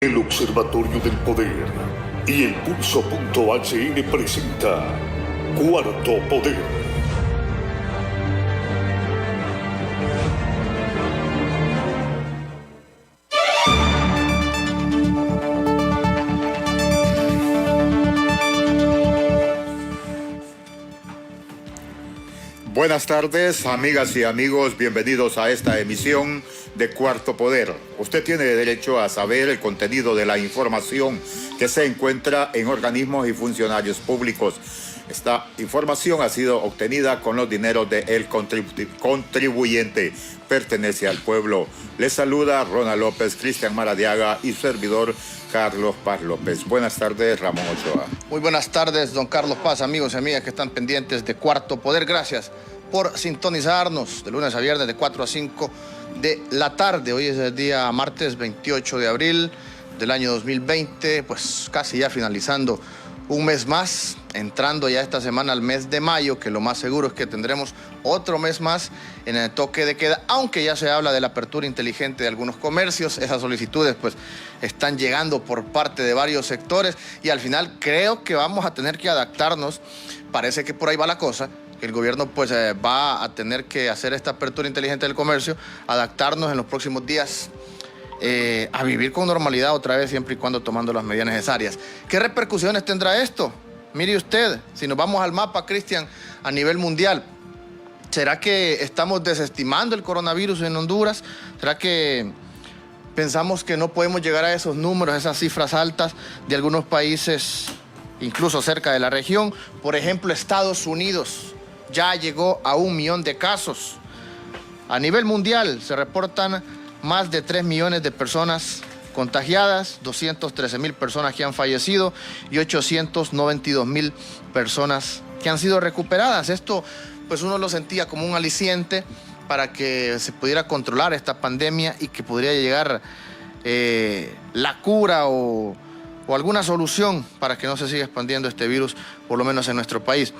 El Observatorio del Poder y el Pulso.hn presenta Cuarto Poder. Buenas tardes, amigas y amigos, bienvenidos a esta emisión de Cuarto Poder. Usted tiene derecho a saber el contenido de la información que se encuentra en organismos y funcionarios públicos. Esta información ha sido obtenida con los dineros del contribuyente. Pertenece al pueblo. Les saluda Ronald López, Cristian Maradiaga y servidor Carlos Paz López. Buenas tardes, Ramón Ochoa. Muy buenas tardes, don Carlos Paz, amigos y amigas que están pendientes de Cuarto Poder. Gracias por sintonizarnos de lunes a viernes de 4 a 5 de la tarde. Hoy es el día martes 28 de abril del año 2020, pues casi ya finalizando un mes más, entrando ya esta semana al mes de mayo, que lo más seguro es que tendremos otro mes más en el toque de queda, aunque ya se habla de la apertura inteligente de algunos comercios. Esas solicitudes pues están llegando por parte de varios sectores y al final creo que vamos a tener que adaptarnos. Parece que por ahí va la cosa, que el gobierno pues va a tener que hacer esta apertura inteligente del comercio, adaptarnos en los próximos días a vivir con normalidad otra vez, siempre y cuando tomando las medidas necesarias. ¿Qué repercusiones tendrá esto? Mire usted, si nos vamos al mapa, Cristian, a nivel mundial, ¿será que estamos desestimando el coronavirus en Honduras? ¿Será que pensamos que no podemos llegar a esos números, a esas cifras altas de algunos países, incluso cerca de la región? Por ejemplo, Estados Unidos ya llegó a 1 millón de casos. A nivel mundial se reportan más de 3 millones de personas contagiadas, 213,000 personas que han fallecido y 892,000 personas que han sido recuperadas. Esto, pues uno lo sentía como un aliciente para que se pudiera controlar esta pandemia y que pudiera llegar la cura o alguna solución para que no se siga expandiendo este virus, por lo menos en nuestro país.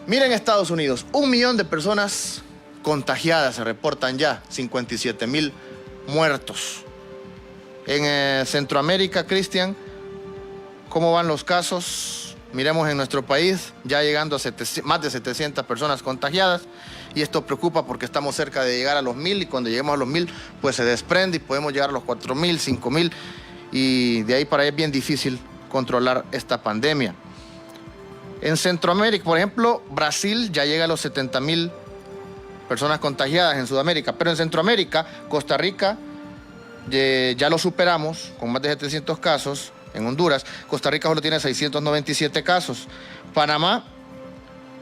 Miren Estados Unidos, 1 millón de personas contagiadas, se reportan ya 57,000 muertos. En Centroamérica, Cristian, ¿cómo van los casos? Miremos en nuestro país, ya llegando a más de 700 personas contagiadas, y esto preocupa porque estamos cerca de llegar a los 1,000, y cuando lleguemos a los 1,000 pues se desprende y podemos llegar a los 4,000, 5,000, y de ahí para allá es bien difícil controlar esta pandemia. En Centroamérica, por ejemplo, Brasil ya llega a los 70,000 personas contagiadas en Sudamérica, pero en Centroamérica, Costa Rica ya lo superamos con más de 700 casos. En Honduras, Costa Rica solo tiene 697 casos. Panamá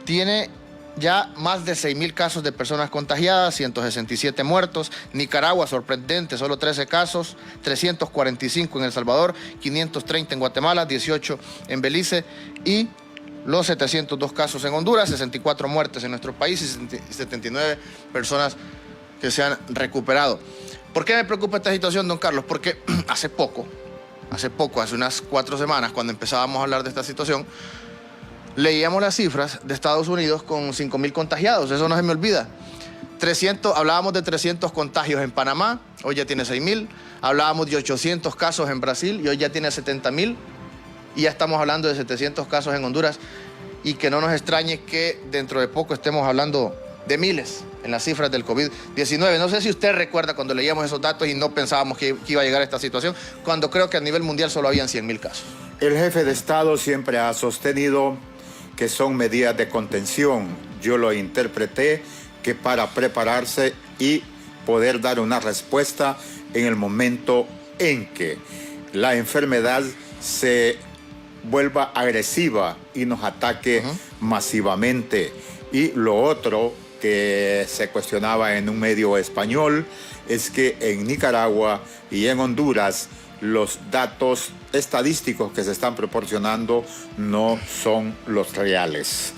tiene ya más de 6,000 casos de personas contagiadas, 167 muertos. Nicaragua, sorprendente, solo 13 casos, 345 en El Salvador, 530 en Guatemala, 18 en Belice y los 702 casos en Honduras, 64 muertes en nuestro país y 79 personas que se han recuperado. ¿Por qué me preocupa esta situación, don Carlos? Porque hace unas 4 semanas, cuando empezábamos a hablar de esta situación, leíamos las cifras de Estados Unidos con 5,000 contagiados. Eso no se me olvida. Hablábamos de 300 contagios en Panamá, hoy ya tiene 6,000. Hablábamos de 800 casos en Brasil y hoy ya tiene 70,000. Y ya estamos hablando de 700 casos en Honduras, y que no nos extrañe que dentro de poco estemos hablando de miles en las cifras del COVID-19. No sé si usted recuerda cuando leíamos esos datos y no pensábamos que iba a llegar a esta situación, cuando creo que a nivel mundial solo habían 100,000 casos. El jefe de Estado siempre ha sostenido que son medidas de contención. Yo lo interpreté que para prepararse y poder dar una respuesta en el momento en que la enfermedad se vuelva agresiva y nos ataque masivamente. Y lo otro que se cuestionaba en un medio español es que en Nicaragua y en Honduras los datos estadísticos que se están proporcionando no son los reales.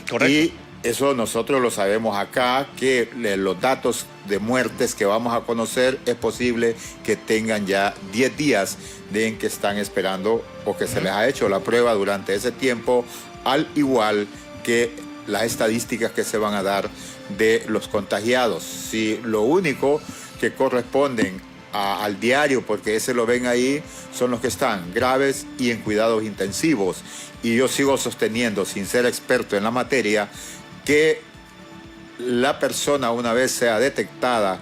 Correcto. Y eso nosotros lo sabemos acá, que los datos de muertes que vamos a conocer es posible que tengan ya 10 días de en que están esperando o que se les ha hecho la prueba durante ese tiempo, al igual que las estadísticas que se van a dar de los contagiados. Si lo único que corresponden al diario, porque ese lo ven ahí, son los que están graves y en cuidados intensivos. Y yo sigo sosteniendo, sin ser experto en la materia, que la persona, una vez sea detectada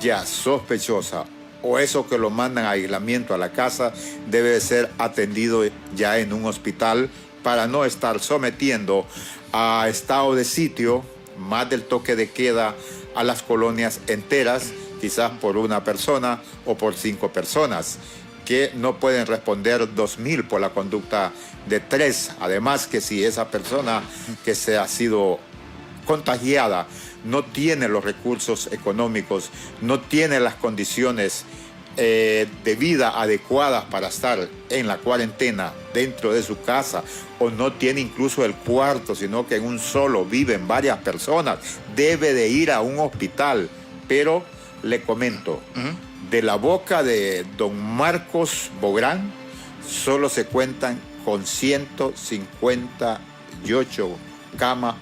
ya sospechosa o eso que lo mandan a aislamiento a la casa, debe de ser atendido ya en un hospital para no estar sometiendo a estado de sitio, más del toque de queda, a las colonias enteras, quizás por una persona o por 5 personas, que no pueden responder 2.000 por la conducta de 3. Además que si esa persona que se ha sido contagiada no tiene los recursos económicos, no tiene las condiciones de vida adecuadas para estar en la cuarentena dentro de su casa, o no tiene incluso el cuarto, sino que en un solo viven varias personas, debe de ir a un hospital. Pero le comento, de la boca de don Marcos Bográn solo se cuentan con 158 camas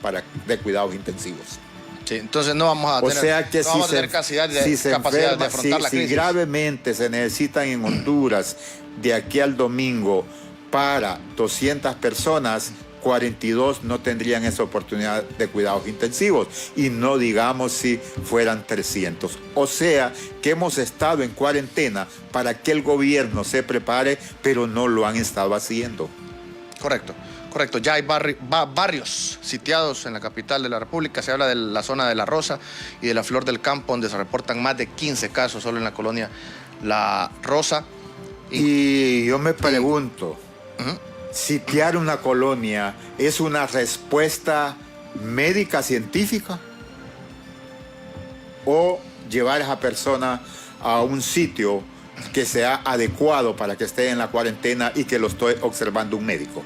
de cuidados intensivos. Sí, entonces no vamos a tener, o sea que no vamos a tener capacidad de afrontar la crisis. Si gravemente se necesitan en Honduras de aquí al domingo para 200 personas, 42 no tendrían esa oportunidad de cuidados intensivos, y no digamos si fueran 300. O sea que hemos estado en cuarentena para que el gobierno se prepare, pero no lo han estado haciendo. Correcto. Correcto, ya hay barrios sitiados en la capital de la República. Se habla de la zona de La Rosa y de la Flor del Campo, donde se reportan más de 15 casos solo en la colonia La Rosa. Y yo me pregunto, ¿sitiar una colonia es una respuesta médica científica? ¿O llevar a esa persona a un sitio que sea adecuado para que esté en la cuarentena y que lo esté observando un médico?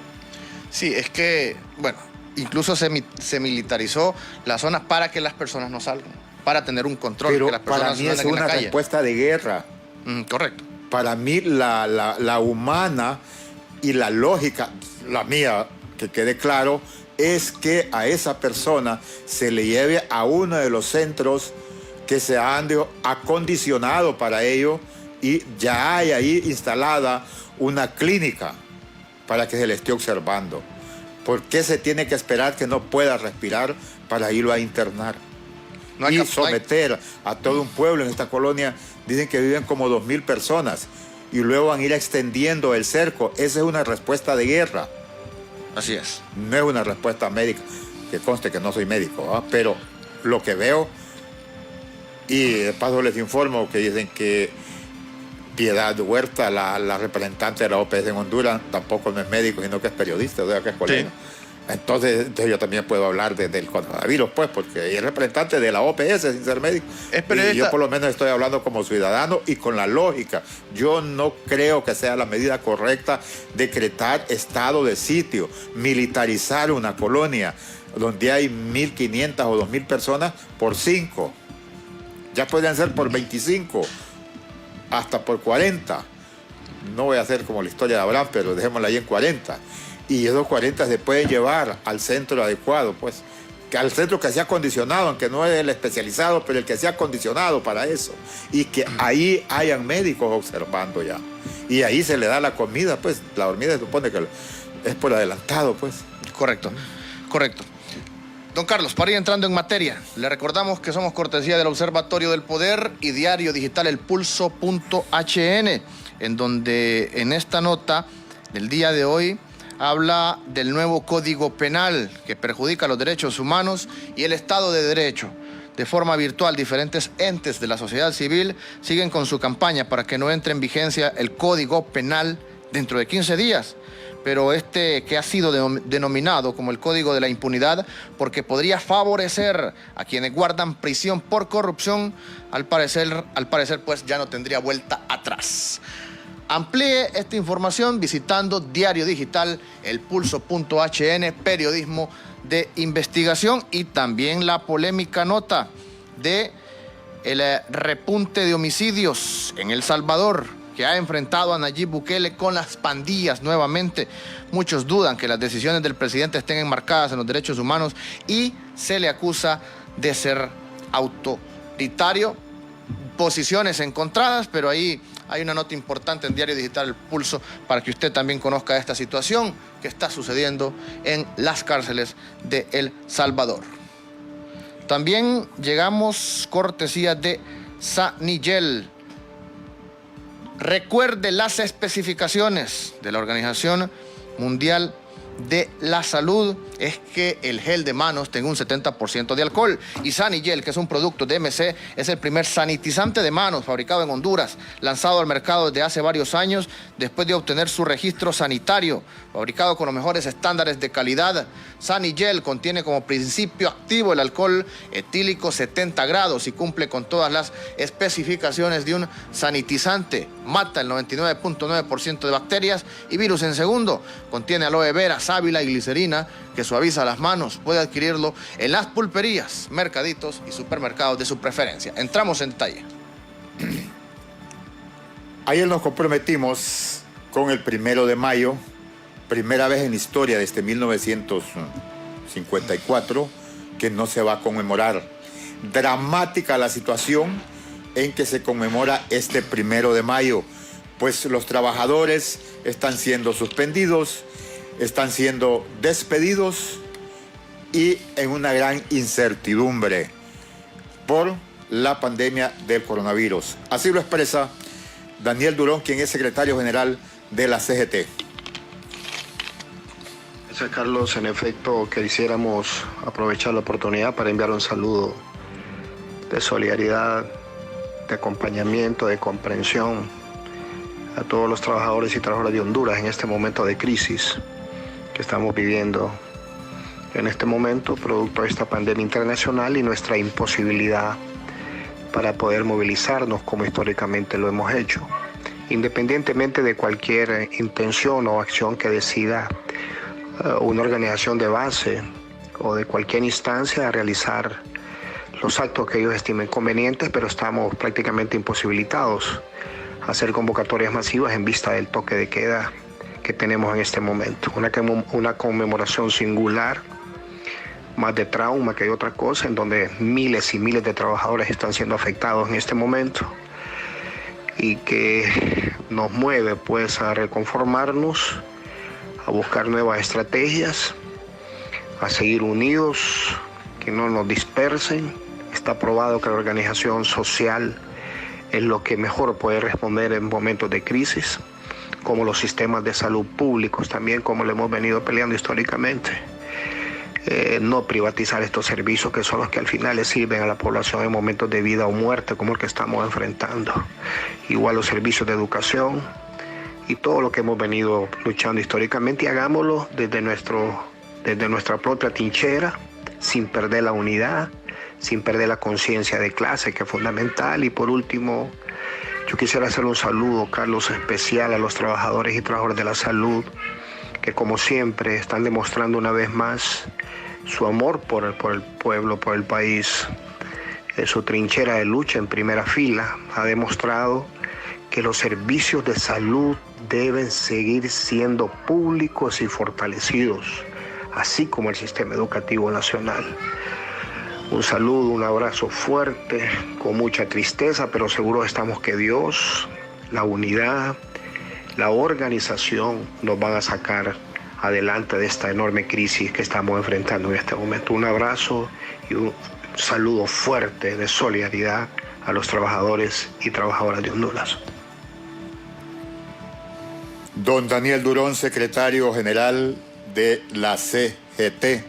Sí, es que, bueno, incluso se militarizó la zona para que las personas no salgan, para tener un control. Pero que las personas para mí es una respuesta de guerra. Correcto. Para mí la humana y la lógica, la mía, que quede claro, es que a esa persona se le lleve a uno de los centros que se han acondicionado para ello, y ya hay ahí instalada una clínica para que se le esté observando. ¿Por qué se tiene que esperar que no pueda respirar para irlo a internar? Y someter a todo un pueblo en esta colonia. Dicen que viven como 2.000 personas y luego van a ir extendiendo el cerco. Esa es una respuesta de guerra. Así es. No es una respuesta médica. Que conste que no soy médico, pero lo que veo, y de paso les informo que dicen que Piedad Huerta, la representante de la OPS en Honduras, tampoco no es médico, sino que es periodista, o sea, que es colega. Sí. Entonces yo también puedo hablar del coronavirus, pues, porque es representante de la OPS sin ser médico. Es periodista. Y yo por lo menos estoy hablando como ciudadano y con la lógica. Yo no creo que sea la medida correcta decretar estado de sitio, militarizar una colonia donde hay 1.500 o 2.000 personas por 5. Ya podrían ser por 25. Hasta por 40. No voy a hacer como la historia de Abraham, pero dejémosla ahí en 40. Y esos 40 se pueden llevar al centro adecuado, pues, que al centro que sea acondicionado, aunque no es el especializado, pero el que sea acondicionado para eso. Y que ahí hayan médicos observando ya. Y ahí se le da la comida, pues, la dormida se supone que es por adelantado, pues. Correcto, correcto. Don Carlos, para ir entrando en materia, le recordamos que somos cortesía del Observatorio del Poder y diario digital El Pulso.hn, en donde en esta nota del día de hoy habla del nuevo Código Penal que perjudica los derechos humanos y el Estado de Derecho. De forma virtual, diferentes entes de la sociedad civil siguen con su campaña para que no entre en vigencia el Código Penal dentro de 15 días. Pero que ha sido denominado como el Código de la Impunidad porque podría favorecer a quienes guardan prisión por corrupción, al parecer pues ya no tendría vuelta atrás. Amplíe esta información visitando diario digital elpulso.hn, periodismo de investigación, y también la polémica nota de el repunte de homicidios en El Salvador, que ha enfrentado a Nayib Bukele con las pandillas nuevamente. Muchos dudan que las decisiones del presidente estén enmarcadas en los derechos humanos y se le acusa de ser autoritario. posiciones encontradas, pero ahí hay una nota importante en Diario Digital El Pulso para que usted también conozca esta situación que está sucediendo en las cárceles de El Salvador. También llegamos cortesía de Sanigel. Recuerde las especificaciones de la Organización Mundial de la Salud es que el gel de manos tenga un 70% de alcohol. Y Sanigel, que es un producto de MC, es el primer sanitizante de manos fabricado en Honduras, lanzado al mercado desde hace varios años después de obtener su registro sanitario, fabricado con los mejores estándares de calidad. Sanigel contiene como principio activo el alcohol etílico 70 grados y cumple con todas las especificaciones de un sanitizante. Mata el 99.9% de bacterias y virus en segundo. Contiene aloe vera, sábila y glicerina que suaviza las manos. Puede adquirirlo en las pulperías, mercaditos y supermercados de su preferencia. Entramos en detalle. Ayer nos comprometimos con el 1 de mayo, primera vez en la historia desde 1954, que no se va a conmemorar. Dramática la situación en que se conmemora este 1 de mayo, pues los trabajadores están siendo suspendidos, están siendo despedidos y en una gran incertidumbre por la pandemia del coronavirus. Así lo expresa Daniel Durón, quien es secretario general de la CGT. Gracias, Carlos. En efecto, quisiéramos aprovechar la oportunidad para enviar un saludo de solidaridad, de acompañamiento, de comprensión a todos los trabajadores y trabajadoras de Honduras en este momento de crisis que estamos viviendo en este momento, producto de esta pandemia internacional y nuestra imposibilidad para poder movilizarnos como históricamente lo hemos hecho, independientemente de cualquier intención o acción que decida una organización de base o de cualquier instancia a realizar los actos que ellos estimen convenientes, pero estamos prácticamente imposibilitados a hacer convocatorias masivas en vista del toque de queda que tenemos en este momento. Una conmemoración singular, más de trauma que de otra cosa, en donde miles y miles de trabajadores están siendo afectados en este momento y que nos mueve pues a reconformarnos, a buscar nuevas estrategias, a seguir unidos, que no nos dispersen. Está probado que la organización social es lo que mejor puede responder en momentos de crisis, como los sistemas de salud públicos también, como lo hemos venido peleando históricamente. No privatizar estos servicios que son los que al final le sirven a la población en momentos de vida o muerte como el que estamos enfrentando. Igual los servicios de educación y todo lo que hemos venido luchando históricamente, y hagámoslo desde nuestra propia trinchera, sin perder la unidad, sin perder la conciencia de clase, que es fundamental. Y por último, yo quisiera hacer un saludo, Carlos, especial a los trabajadores y trabajadoras de la salud, que como siempre están demostrando una vez más su amor por el pueblo, por el país. Su trinchera de lucha en primera fila ha demostrado que los servicios de salud deben seguir siendo públicos y fortalecidos, así como el sistema educativo nacional. Un saludo, un abrazo fuerte, con mucha tristeza, pero seguros estamos que Dios, la unidad, la organización nos van a sacar adelante de esta enorme crisis que estamos enfrentando en este momento. Un abrazo y un saludo fuerte de solidaridad a los trabajadores y trabajadoras de Honduras. Don Daniel Durón, secretario general de la CGT,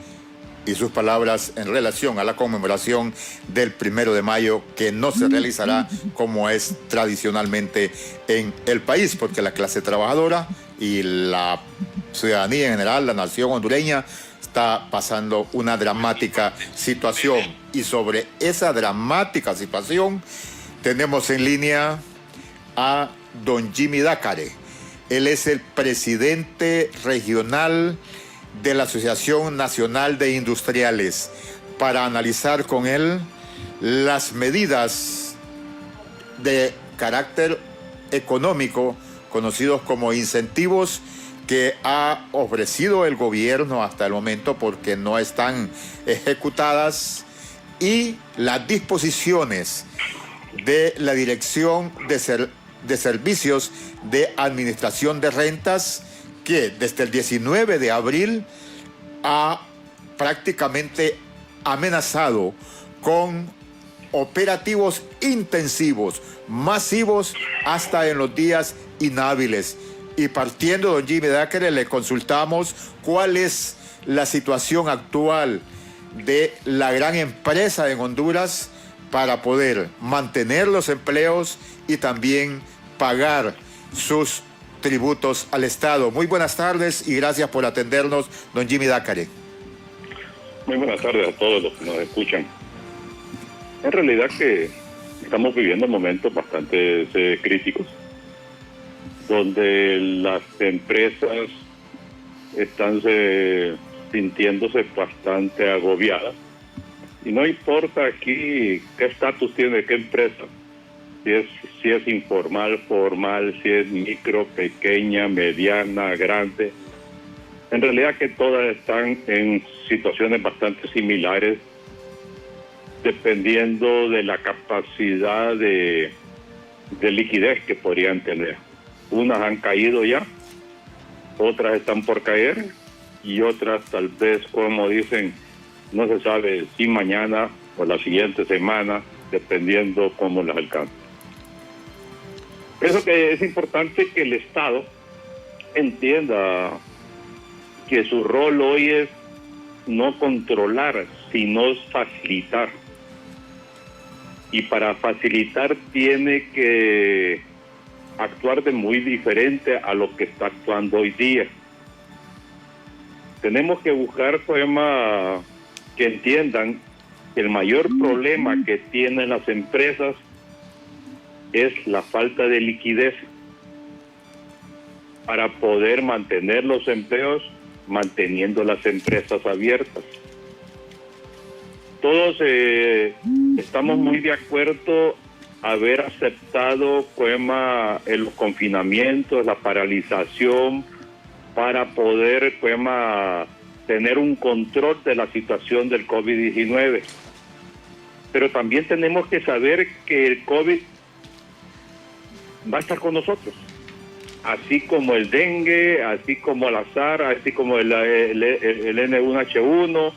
y sus palabras en relación a la conmemoración del 1 de mayo, que no se realizará como es tradicionalmente en el país, porque la clase trabajadora y la ciudadanía en general, la nación hondureña, está pasando una dramática situación. Y sobre esa dramática situación tenemos en línea a don Jimmy Dácare. Él es el presidente regional de la Asociación Nacional de Industriales, para analizar con él las medidas de carácter económico, conocidos como incentivos, que ha ofrecido el gobierno hasta el momento porque no están ejecutadas, y las disposiciones de la Dirección de Servicios de Administración de Rentas, que desde el 19 de abril ha prácticamente amenazado con operativos intensivos, masivos, hasta en los días inhábiles. Y partiendo, don Jimmy Dáquere, le consultamos cuál es la situación actual de la gran empresa en Honduras para poder mantener los empleos y también pagar sus tributos al Estado. Muy buenas tardes y gracias por atendernos, don Jimmy Dáquere. Muy buenas tardes a todos los que nos escuchan. En realidad que estamos viviendo momentos bastante críticos, donde las empresas están sintiéndose bastante agobiadas. Y no importa aquí qué estatus tiene qué empresa, si es informal, formal, si es micro, pequeña, mediana, grande. En realidad que todas están en situaciones bastante similares, dependiendo de la capacidad de liquidez que podrían tener. Unas han caído ya, otras están por caer y otras tal vez, como dicen, no se sabe si mañana o la siguiente semana, dependiendo cómo las alcance. Eso que es importante que el Estado entienda que su rol hoy es no controlar, sino facilitar. Y para facilitar tiene que actuar de muy diferente a lo que está actuando hoy día. Tenemos que buscar formas que entiendan que el mayor problema que tienen las empresas es la falta de liquidez para poder mantener los empleos, manteniendo las empresas abiertas. Todos estamos muy de acuerdo haber aceptado los confinamientos, la paralización, para poder tener un control de la situación del COVID-19. Pero también tenemos que saber que el COVID va a estar con nosotros, así como el dengue, así como el azar, así como el N1H1,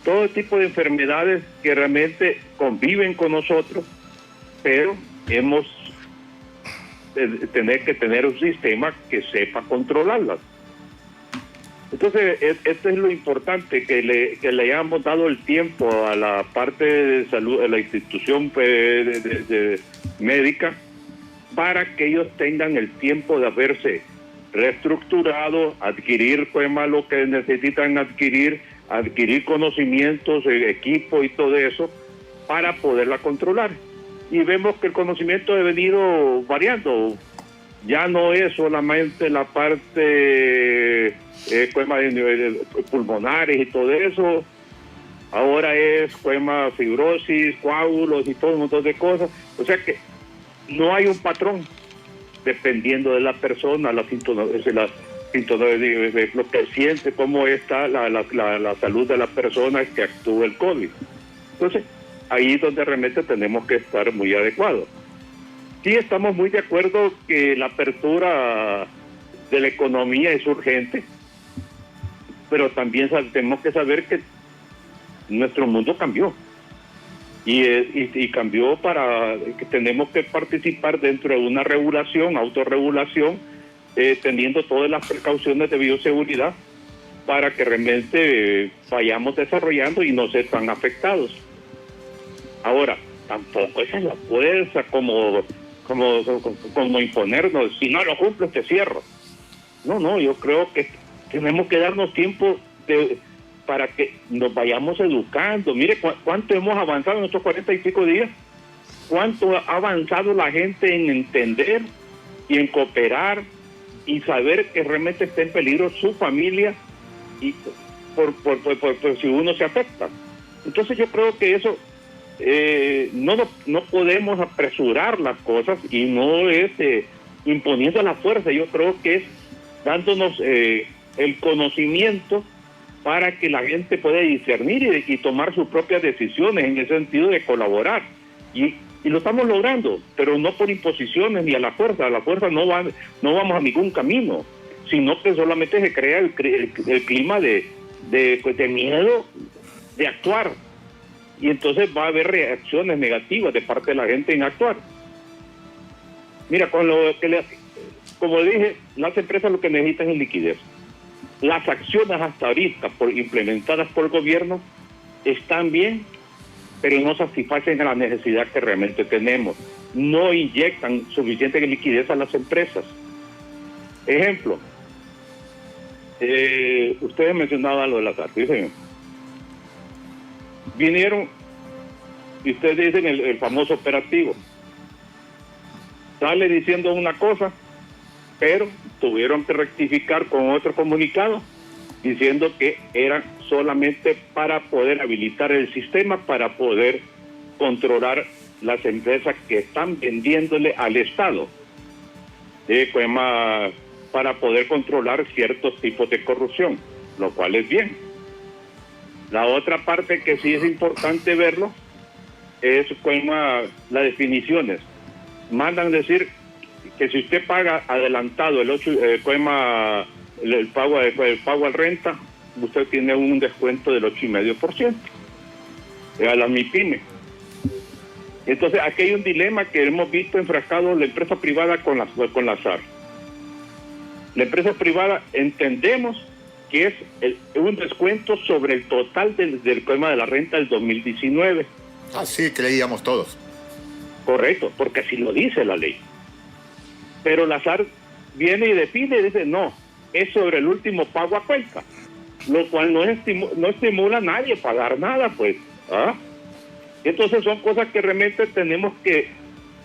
todo tipo de enfermedades que realmente conviven con nosotros, pero hemos de tener que tener un sistema que sepa controlarlas. Entonces, esto es lo importante, que le hayamos dado el tiempo a la parte de salud, a la institución médica, para que ellos tengan el tiempo de haberse reestructurado, adquirir lo que necesitan adquirir conocimientos, equipo y todo eso, para poderla controlar. Y vemos que el conocimiento ha venido variando. Ya no es solamente la parte pulmonares y todo eso, ahora es fibrosis, coágulos y todo un montón de cosas. O sea que no hay un patrón, dependiendo de la persona, lo que siente, cómo está la salud de la persona que actúa el COVID. Entonces, ahí es donde realmente tenemos que estar muy adecuados. Sí, estamos muy de acuerdo que la apertura de la economía es urgente, pero también tenemos que saber que nuestro mundo cambió. Y cambió para que tenemos que participar dentro de una regulación, autorregulación, teniendo todas las precauciones de bioseguridad para que realmente vayamos desarrollando y no se tan afectados. Ahora, tampoco esa es la fuerza como imponernos, si no lo cumples te cierro. No, yo creo que tenemos que darnos tiempo para que nos vayamos educando. Mire cuánto hemos avanzado en estos 40 y pico días, cuánto ha avanzado la gente en entender y en cooperar y saber que realmente está en peligro su familia y por si uno se afecta. Entonces yo creo que eso no podemos apresurar las cosas, y no es imponiendo la fuerza. Yo creo que es dándonos el conocimiento para que la gente pueda discernir y tomar sus propias decisiones en el sentido de colaborar. Y Y lo estamos logrando, pero no por imposiciones ni a la fuerza no vamos a ningún camino, sino que solamente se crea el clima de miedo de actuar. Y entonces va a haber reacciones negativas de parte de la gente en actuar. Mira, como dije, las empresas lo que necesitan es liquidez. Las acciones hasta ahorita implementadas por el gobierno están bien, pero no satisfacen a la necesidad que realmente tenemos. No inyectan suficiente liquidez a las empresas. Ejemplo, ustedes mencionaban lo de la SAR, ¿sí, señor? Vinieron, y ustedes dicen el famoso operativo. Sale diciendo una cosa, pero tuvieron que rectificar con otro comunicado diciendo que eran solamente para poder habilitar el sistema, para poder controlar las empresas que están vendiéndole al Estado, para poder controlar ciertos tipos de corrupción, lo cual es bien. La otra parte que sí es importante verlo es las definiciones. Mandan decir que si usted paga adelantado el pago al renta, usted tiene un descuento del 8,5% a la MIPYME. Entonces aquí hay un dilema que hemos visto enfrascado la empresa privada con la SAR. La empresa privada entendemos que es un descuento sobre el total del tema de la renta del 2019. Así creíamos todos. Correcto, porque así lo dice la ley. Pero la SAR viene y define y dice, no, es sobre el último pago a cuenta, lo cual no estimula a nadie a pagar nada, pues. Entonces son cosas que realmente tenemos que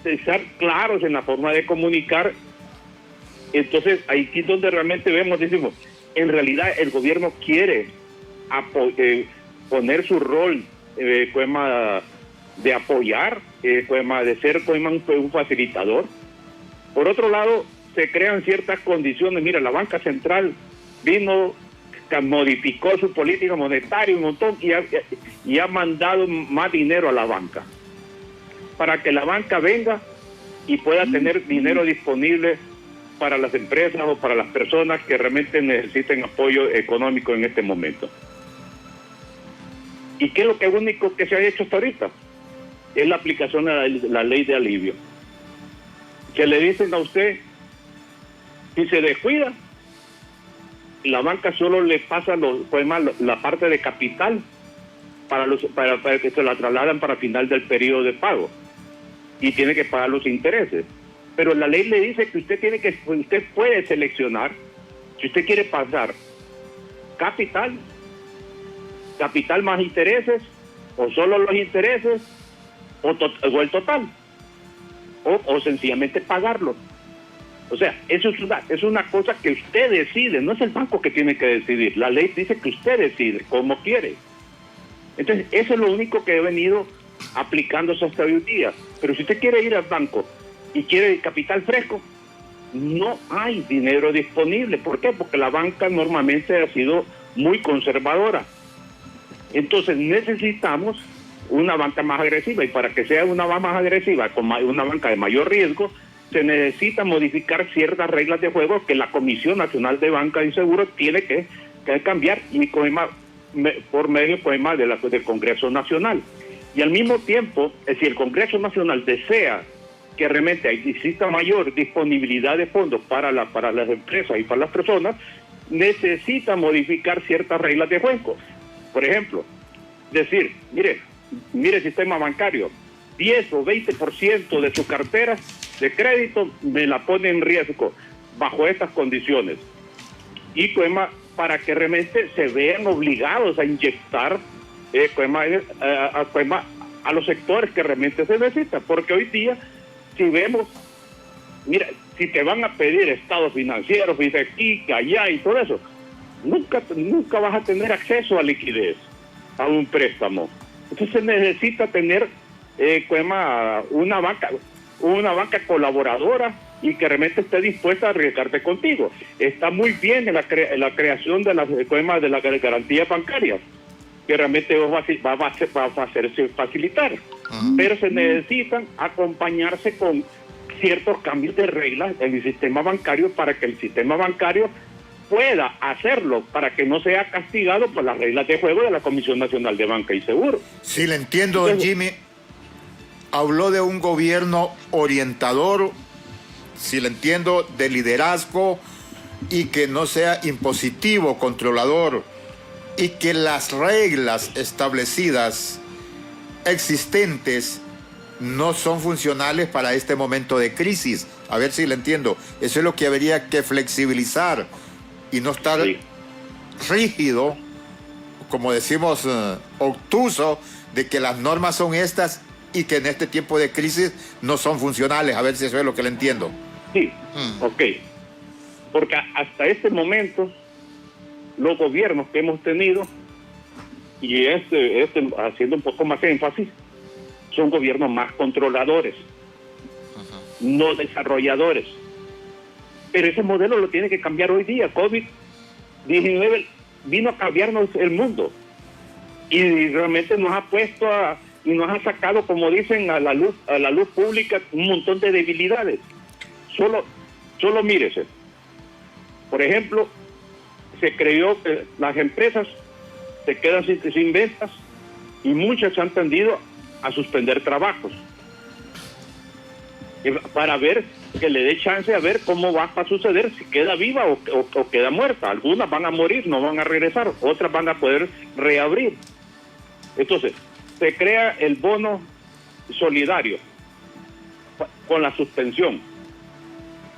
estar claros en la forma de comunicar. Entonces ahí es donde realmente decimos, en realidad el gobierno quiere poner su rol de apoyar, de ser un facilitador. Por otro lado, se crean ciertas condiciones. Mira, la banca central vino, modificó su política monetaria un montón y ha mandado más dinero a la banca para que la banca venga y pueda tener dinero disponible para las empresas o para las personas que realmente necesiten apoyo económico en este momento. ¿Y qué es lo único que se ha hecho hasta ahorita? Es la aplicación de la ley de alivio, que le dicen a usted, si se descuida, la banca solo le pasa la parte de capital para que se la trasladan para final del periodo de pago y tiene que pagar los intereses. Pero la ley le dice que usted puede seleccionar si usted quiere pasar capital más intereses, o solo los intereses, o el total, o sencillamente pagarlo. O sea, eso es una cosa que usted decide, no es el banco que tiene que decidir. La ley dice que usted decide cómo quiere. Entonces, eso es lo único que he venido aplicándose hasta hoy día. Pero si usted quiere ir al banco y quiere capital fresco, no hay dinero disponible. ¿Por qué? Porque la banca normalmente ha sido muy conservadora. Entonces necesitamos una banca más agresiva, y para que sea una banca más agresiva, con una banca de mayor riesgo, se necesita modificar ciertas reglas de juego que la Comisión Nacional de Banca y Seguros tiene que cambiar, y por medio del Congreso Nacional. Y al mismo tiempo, si el Congreso Nacional desea que realmente exista mayor disponibilidad de fondos para las empresas y para las personas, necesita modificar ciertas reglas de juego. Por ejemplo, decir, mire el sistema bancario, 10 o 20% de su cartera de crédito me la pone en riesgo bajo estas condiciones. Y para que realmente se vean obligados a inyectar a los sectores que realmente se necesitan. Porque hoy día, si vemos, mira, si te van a pedir estados financieros, dice aquí, allá y todo eso, nunca vas a tener acceso a liquidez, a un préstamo. Entonces necesita tener una banca colaboradora y que realmente esté dispuesta a arriesgarte contigo. Está muy bien en la creación de las garantías bancarias, que realmente va a hacerse facilitar. pero se necesitan acompañarse con ciertos cambios de reglas en el sistema bancario para que el sistema bancario pueda hacerlo, para que no sea castigado por las reglas de juego de la Comisión Nacional de Banca y Seguro. Si le entiendo, don Jimmy, habló de un gobierno orientador, si le entiendo, de liderazgo, y que no sea impositivo, controlador, y que las reglas establecidas existentes no son funcionales para este momento de crisis. A ver si le entiendo. Eso es lo que habría que flexibilizar y no estar rígido, como decimos, obtuso, de que las normas son estas y que en este tiempo de crisis no son funcionales. A ver si eso es lo que le entiendo. Sí, ok. Porque hasta este momento, los gobiernos que hemos tenido, y haciendo un poco más énfasis, son gobiernos más controladores, no desarrolladores. Pero ese modelo lo tiene que cambiar hoy día. COVID-19 vino a cambiarnos el mundo y realmente nos ha puesto y nos ha sacado, como dicen, a la luz pública un montón de debilidades. Solo mírese. Por ejemplo, se creyó que las empresas se quedan sin ventas y muchas han tendido a suspender trabajos para ver, que le dé chance a ver cómo va a suceder, si queda viva o queda muerta. Algunas van a morir, no van a regresar, otras van a poder reabrir. Entonces, se crea el bono solidario con la suspensión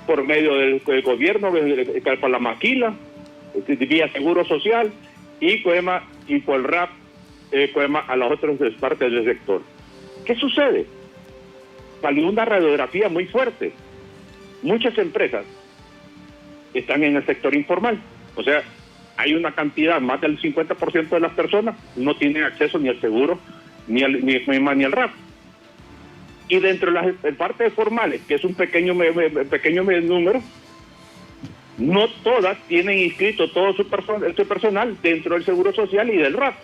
por medio del gobierno, por la maquila, vía Seguro Social y por el RAP, a las otras partes del sector. ¿Qué sucede? Salió una radiografía muy fuerte. Muchas empresas están en el sector informal. O sea, hay una cantidad, más del 50% de las personas no tienen acceso ni al seguro ni al RAP. Y dentro de las partes formales, que es un pequeño número, no todas tienen inscrito todo su personal dentro del Seguro Social y del RAP.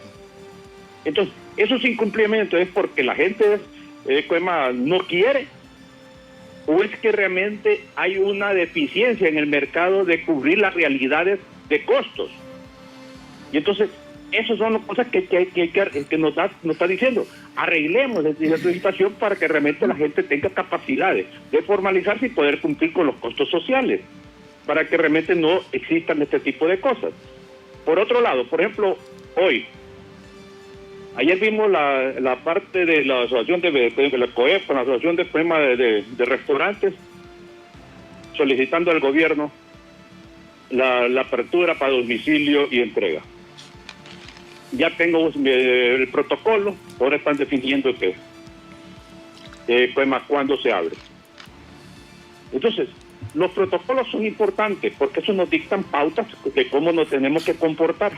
Entonces, esos incumplimientos es porque la gente no quiere, o es que realmente hay una deficiencia en el mercado de cubrir las realidades de costos. Y entonces, esas son las cosas que nos está diciendo. Arreglemos esa situación para que realmente la gente tenga capacidades de formalizarse y poder cumplir con los costos sociales, para que realmente no existan este tipo de cosas. Por otro lado, por ejemplo, ayer vimos la parte de la asociación de la COEP, la asociación de restaurantes, solicitando al gobierno la apertura para domicilio y entrega. Ya tengo el protocolo, ahora están definiendo cuándo se abre. Entonces, los protocolos son importantes porque eso nos dictan pautas de cómo nos tenemos que comportar.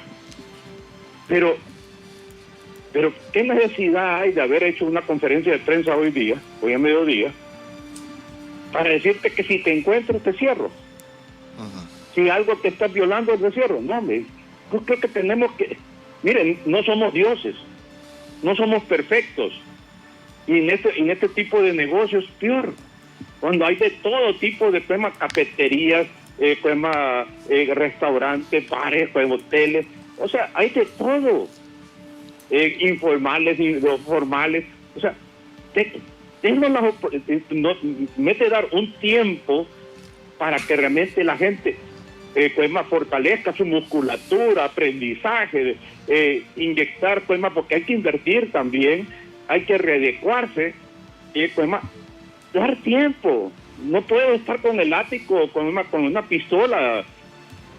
Pero ¿qué necesidad hay de haber hecho una conferencia de prensa hoy a mediodía, para decirte que si te encuentro te cierro? Si algo te está violando, te cierro. No, yo creo que tenemos que... Miren, no somos dioses, no somos perfectos. Y en este tipo de negocios, peor. Cuando hay de todo tipo de cafeterías, restaurantes, bares, hoteles, o sea, hay de todo, informales y formales, o sea, mete dar un tiempo para que realmente la gente fortalezca su musculatura, aprendizaje, inyectar, porque hay que invertir también, hay que readecuarse, dar tiempo. No puedo estar con el látigo, con una pistola,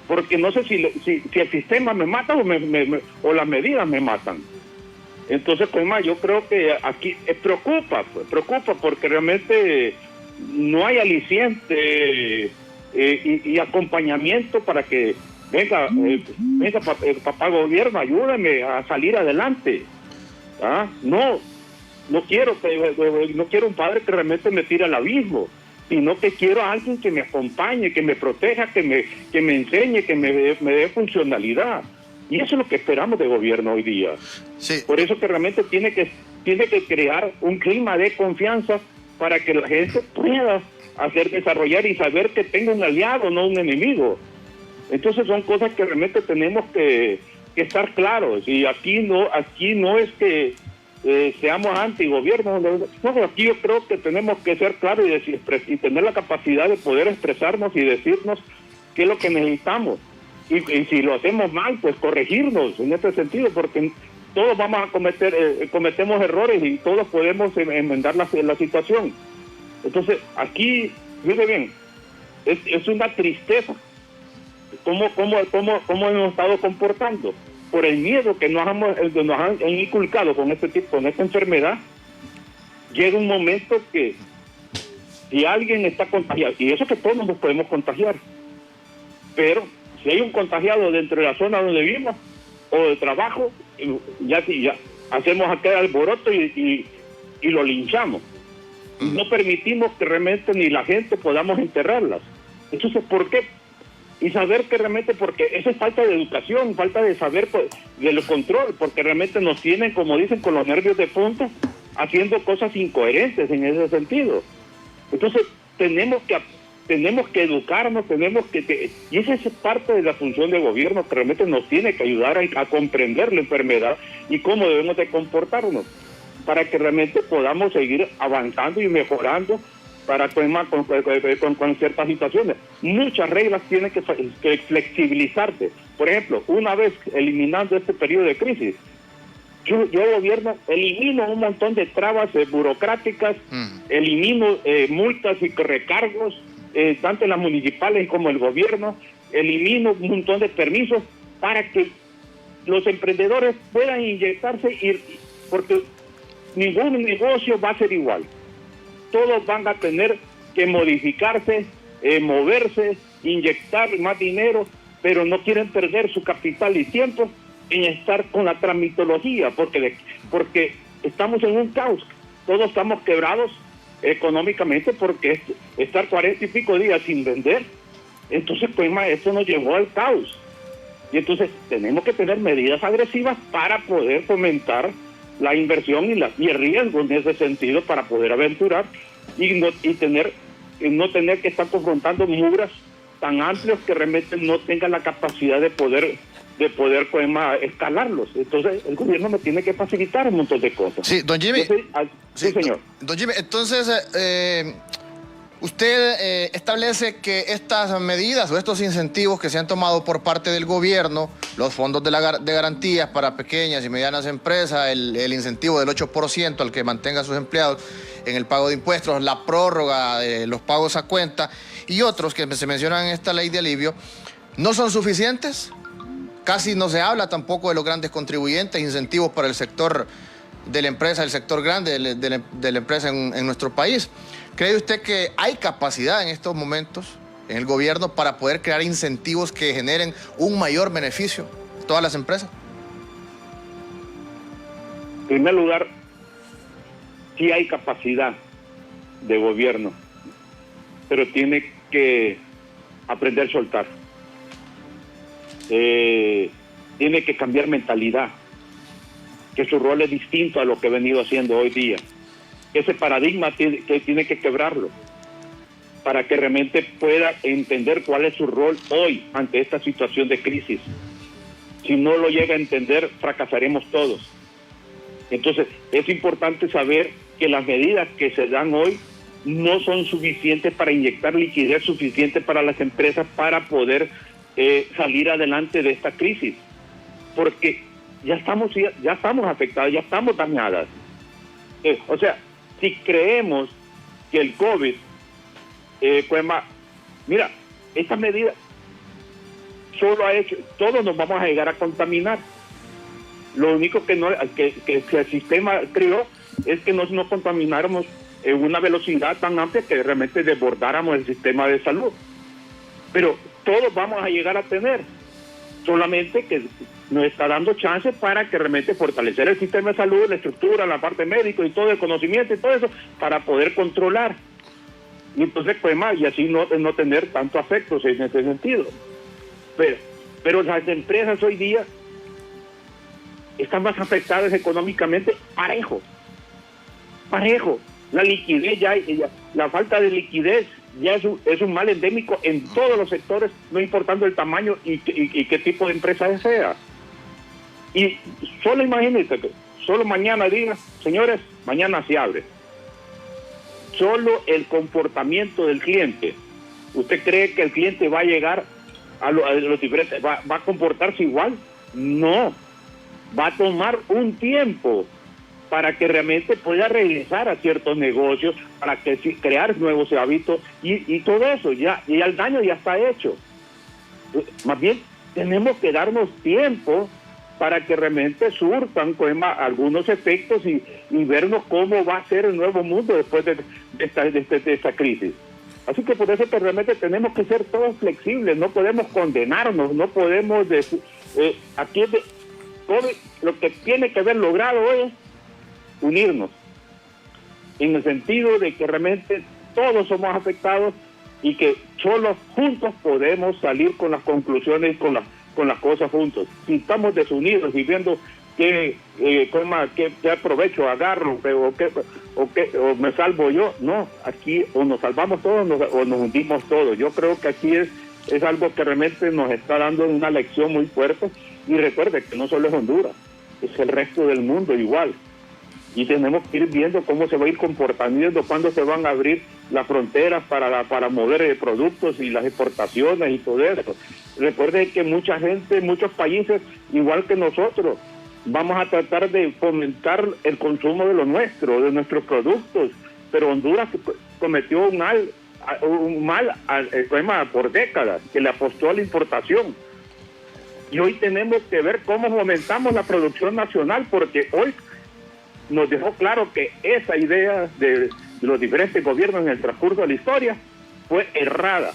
porque no sé si el sistema me mata o las medidas me matan. Entonces, yo creo que aquí preocupa porque realmente no hay aliciente y acompañamiento para que venga papá gobierno, ayúdame a salir adelante. No quiero un padre que realmente me tire al abismo, sino que quiero a alguien que me acompañe, que me proteja, que me enseñe, que me dé funcionalidad. Y eso es lo que esperamos de gobierno hoy día. Sí. Por eso que realmente tiene que tiene que crear un clima de confianza para que la gente pueda hacer desarrollar y saber que tenga un aliado, no un enemigo. Entonces son cosas que realmente tenemos que estar claros, y aquí no es que seamos antigobierno, no, aquí yo creo que tenemos que ser claros y tener la capacidad de poder expresarnos y decirnos qué es lo que necesitamos, y si lo hacemos mal, pues corregirnos en este sentido, porque todos vamos a cometemos errores y todos podemos enmendar la situación. Entonces aquí, fíjate bien, es una tristeza cómo hemos estado comportando por el miedo que nos han inculcado con esta enfermedad. Llega un momento que si alguien está contagiado, y eso que todos nos podemos contagiar, pero si hay un contagiado dentro de la zona donde vivimos o de trabajo, ya hacemos aquel alboroto y lo linchamos. No permitimos que realmente ni la gente podamos enterrarlas. Entonces, ¿por qué? Y saber que realmente, porque eso es falta de educación, falta de saber del control, porque realmente nos tienen, como dicen, con los nervios de punta, haciendo cosas incoherentes en ese sentido. Entonces, tenemos que educarnos, y esa es parte de la función de gobierno, que realmente nos tiene que ayudar a comprender la enfermedad y cómo debemos de comportarnos, para que realmente podamos seguir avanzando y mejorando con ciertas situaciones. Muchas reglas tienen que flexibilizarse. Por ejemplo, una vez eliminando este periodo de crisis, yo gobierno, elimino un montón de trabas burocráticas, elimino multas y recargos, tanto en las municipales como el gobierno, elimino un montón de permisos para que los emprendedores puedan inyectarse, porque ningún negocio va a ser igual. Todos van a tener que modificarse, moverse, inyectar más dinero, pero no quieren perder su capital y tiempo en estar con la tramitología, porque estamos en un caos. Todos estamos quebrados económicamente, porque estar 40 y pico días sin vender, entonces pues esto nos llevó al caos. Y entonces tenemos que tener medidas agresivas para poder fomentar la inversión y el riesgo en ese sentido, para poder aventurar y no tener que estar confrontando muros tan amplios que realmente no tengan la capacidad de poder escalarlos. Entonces el gobierno me tiene que facilitar un montón de cosas. Sí, don Jimmy. Sí, señor. Don Jimmy, entonces usted establece que estas medidas o estos incentivos que se han tomado por parte del gobierno, los fondos de garantías para pequeñas y medianas empresas, el incentivo del 8% al que mantenga a sus empleados en el pago de impuestos, la prórroga de los pagos a cuenta y otros que se mencionan en esta ley de alivio, ¿no son suficientes? Casi no se habla tampoco de los grandes contribuyentes, incentivos para el sector de la empresa, el sector grande de la empresa en nuestro país. ¿Cree usted que hay capacidad en estos momentos en el gobierno para poder crear incentivos que generen un mayor beneficio a todas las empresas? En primer lugar, sí hay capacidad de gobierno, pero tiene que aprender a soltar. Tiene que cambiar mentalidad, que su rol es distinto a lo que ha venido haciendo hoy día. Ese paradigma tiene que quebrarlo para que realmente pueda entender cuál es su rol hoy ante esta situación de crisis. Si no lo llega a entender, fracasaremos todos. Entonces, es importante saber que las medidas que se dan hoy no son suficientes para inyectar liquidez suficiente para las empresas para poder salir adelante de esta crisis, porque ya estamos afectados, ya estamos dañadas. O sea, si creemos que el COVID, mira, esta medida solo ha hecho, todos nos vamos a llegar a contaminar. Lo único que el sistema creó es que no contamináramos en una velocidad tan amplia que realmente desbordáramos el sistema de salud. Pero todos vamos a llegar a tener, solamente que nos está dando chance para que realmente fortalecer el sistema de salud, la estructura, la parte médica y todo el conocimiento y todo eso, para poder controlar. Y entonces, y así no tener tanto afectos en ese sentido. Pero las empresas hoy día están más afectadas económicamente parejo. parejo. La liquidez la falta de liquidez ya es un mal endémico en todos los sectores, no importando el tamaño y qué tipo de empresa sea. Y solo imagínense que solo mañana diga, señores, mañana se abre. Solo el comportamiento del cliente. ¿Usted cree que el cliente va a llegar a los diferentes, va a comportarse igual? No. Va a tomar un tiempo para que realmente pueda regresar a ciertos negocios, para que crear nuevos hábitos y todo eso, y el daño ya está hecho. Más bien, tenemos que darnos tiempo para que realmente surtan algunos efectos y vernos cómo va a ser el nuevo mundo después de esta crisis. Así que por eso que realmente tenemos que ser todos flexibles, no podemos condenarnos, no podemos decir, aquí lo que tiene que haber logrado es unirnos, en el sentido de que realmente todos somos afectados y que solo juntos podemos salir con las conclusiones, con las cosas juntos. Si estamos desunidos y viendo qué provecho agarro o me salvo yo, no, aquí o nos salvamos todos o nos hundimos todos. Yo creo que aquí es algo que realmente nos está dando una lección muy fuerte, y recuerde que no solo es Honduras, es el resto del mundo igual. Y tenemos que ir viendo cómo se va a ir comportando, cuándo se van a abrir las fronteras para mover productos y las exportaciones y todo eso. Recuerden que mucha gente, muchos países, igual que nosotros, vamos a tratar de fomentar el consumo de lo nuestro, de nuestros productos, pero Honduras cometió un mal por décadas, que le apostó a la importación. Y hoy tenemos que ver cómo fomentamos la producción nacional, porque hoy nos dejó claro que esa idea de los diferentes gobiernos en el transcurso de la historia fue errada.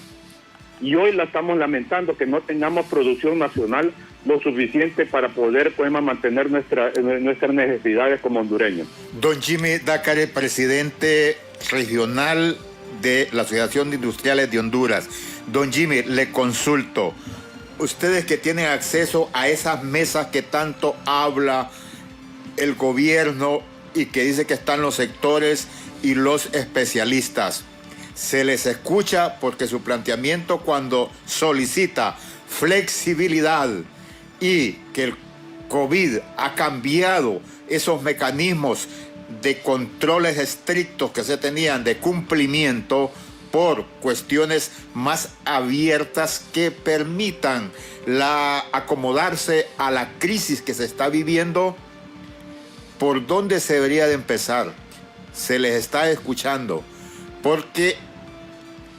Y hoy la estamos lamentando, que no tengamos producción nacional lo suficiente para poder mantener nuestras necesidades como hondureños. Don Jimmy Dácare, presidente regional de la Asociación de Industriales de Honduras. Don Jimmy, le consulto, ustedes que tienen acceso a esas mesas que tanto habla el gobierno y que dice que están los sectores y los especialistas, se les escucha, porque su planteamiento cuando solicita flexibilidad y que el COVID ha cambiado esos mecanismos de controles estrictos que se tenían de cumplimiento por cuestiones más abiertas que permitan acomodarse a la crisis que se está viviendo. ¿Por dónde se debería de empezar? Se les está escuchando, porque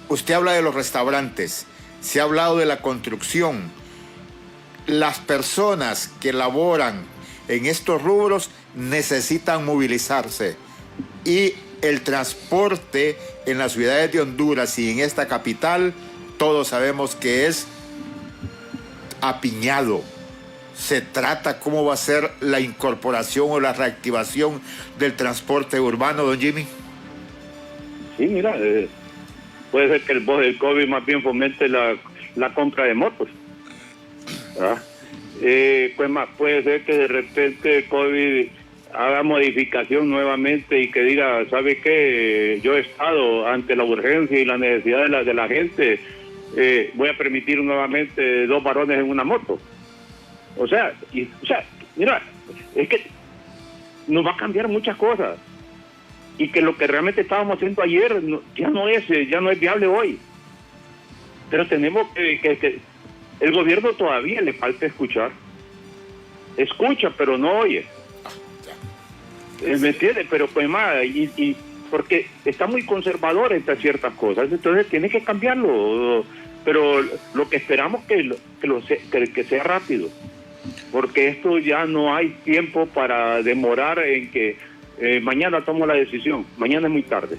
usted habla de los restaurantes, se ha hablado de la construcción. Las personas que laboran en estos rubros necesitan movilizarse, y el transporte en las ciudades de Honduras y en esta capital, todos sabemos que es apiñado. Se trata cómo va a ser la incorporación o la reactivación del transporte urbano, don Jimmy. Sí, mira, puede ser que el COVID más bien fomente la compra de motos. Puede ser que de repente el COVID haga modificación nuevamente y que diga, ¿sabe qué? Yo he estado ante la urgencia y la necesidad de la gente, voy a permitir nuevamente 2 varones en una moto. O sea, mira, es que nos va a cambiar muchas cosas, y que lo que realmente estábamos haciendo ayer ya no es viable hoy. Pero tenemos que el gobierno todavía le falta escuchar. Escucha, pero no oye. ¿Me entiendes? Pero porque está muy conservador entre ciertas cosas, entonces tiene que cambiarlo. Pero lo que esperamos que sea rápido, porque esto ya no hay tiempo para demorar en que mañana tomo la decisión. Mañana es muy tarde.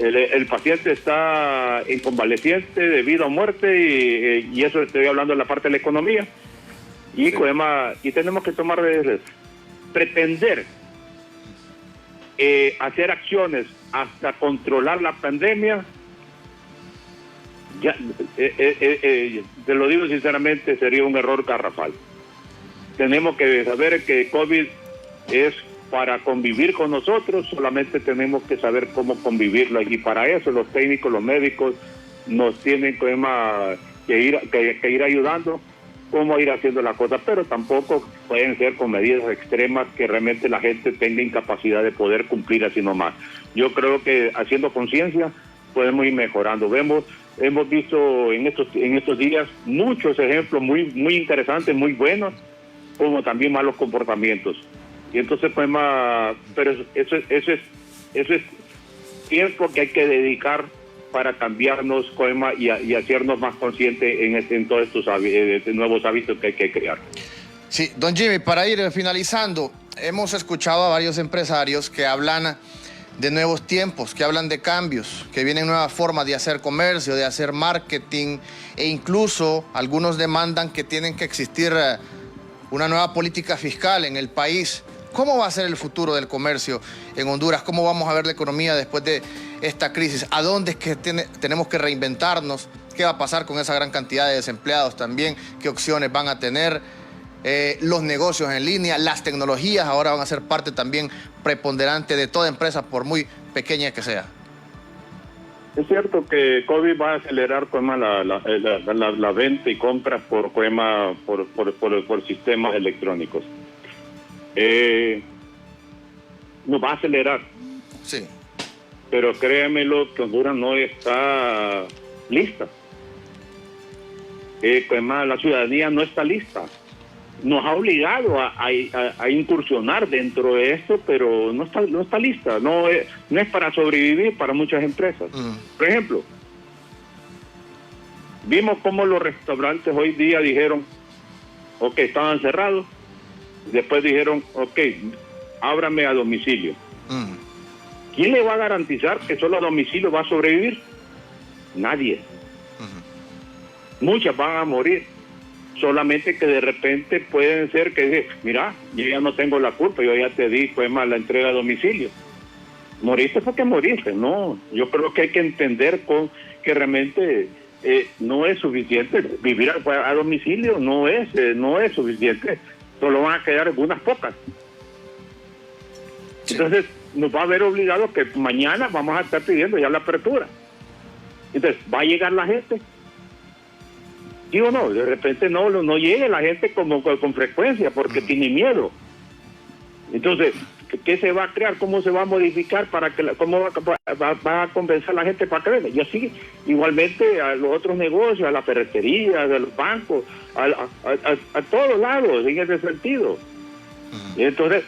El paciente está en convaleciente de vida o muerte, y eso estoy hablando de la parte de la economía. Y, sí, y tenemos que tomar pretender hacer acciones hasta controlar la pandemia. Ya, te lo digo sinceramente, sería un error garrafal. Tenemos que saber que COVID es para convivir con nosotros, solamente tenemos que saber cómo convivirlo, y para eso los técnicos, los médicos nos tienen que ir ayudando cómo ir haciendo las cosas, pero tampoco pueden ser con medidas extremas que realmente la gente tenga incapacidad de poder cumplir así nomás. Yo creo que haciendo conciencia podemos ir mejorando. Hemos visto en estos días muchos ejemplos muy interesantes, muy buenos, como también malos comportamientos. Y entonces pero eso es tiempo que hay que dedicar para cambiarnos y hacernos más conscientes en todos estos nuevos hábitos que hay que crear. Sí, don Jimmy, para ir finalizando, hemos escuchado a varios empresarios que hablan de nuevos tiempos, que hablan de cambios, que vienen nuevas formas de hacer comercio, de hacer marketing, e incluso algunos demandan que tienen que existir una nueva política fiscal en el país. ¿Cómo va a ser el futuro del comercio en Honduras? ¿Cómo vamos a ver la economía después de esta crisis? ¿A dónde es que tenemos que reinventarnos? ¿Qué va a pasar con esa gran cantidad de desempleados también? ¿Qué opciones van a tener? Los negocios en línea, las tecnologías ahora van a ser parte también preponderante de toda empresa, por muy pequeña que sea. Es cierto que COVID va a acelerar la venta y compra por sistemas electrónicos. Nos va a acelerar. Sí. Pero créanmelo que Honduras no está lista. La ciudadanía no está lista. Nos ha obligado a incursionar dentro de esto, pero no está lista. No es para sobrevivir para muchas empresas. Por ejemplo, vimos cómo los restaurantes hoy día dijeron, ok, estaban cerrados. Después dijeron, ok, ábrame a domicilio. ¿Quién le va a garantizar que solo a domicilio va a sobrevivir? Nadie. Muchas van a morir. Solamente que de repente pueden ser que dice, mira, yo ya no tengo la culpa, yo ya te di la entrega a domicilio. Moriste porque moriste. No, yo creo que hay que entender que realmente no es suficiente vivir a domicilio, no es suficiente. Solo van a quedar unas pocas. Sí. Entonces nos va a ver obligado que mañana vamos a estar pidiendo ya la apertura. Entonces, ¿va a llegar la gente? ¿Sí o no? De repente no llegue la gente con frecuencia porque tiene miedo. Entonces, ¿qué se va a crear? ¿Cómo se va a modificar? ¿Cómo va a convencer a la gente para que venga? Y así, igualmente a los otros negocios, a la ferretería, a los bancos, a todos lados, en ese sentido. Entonces,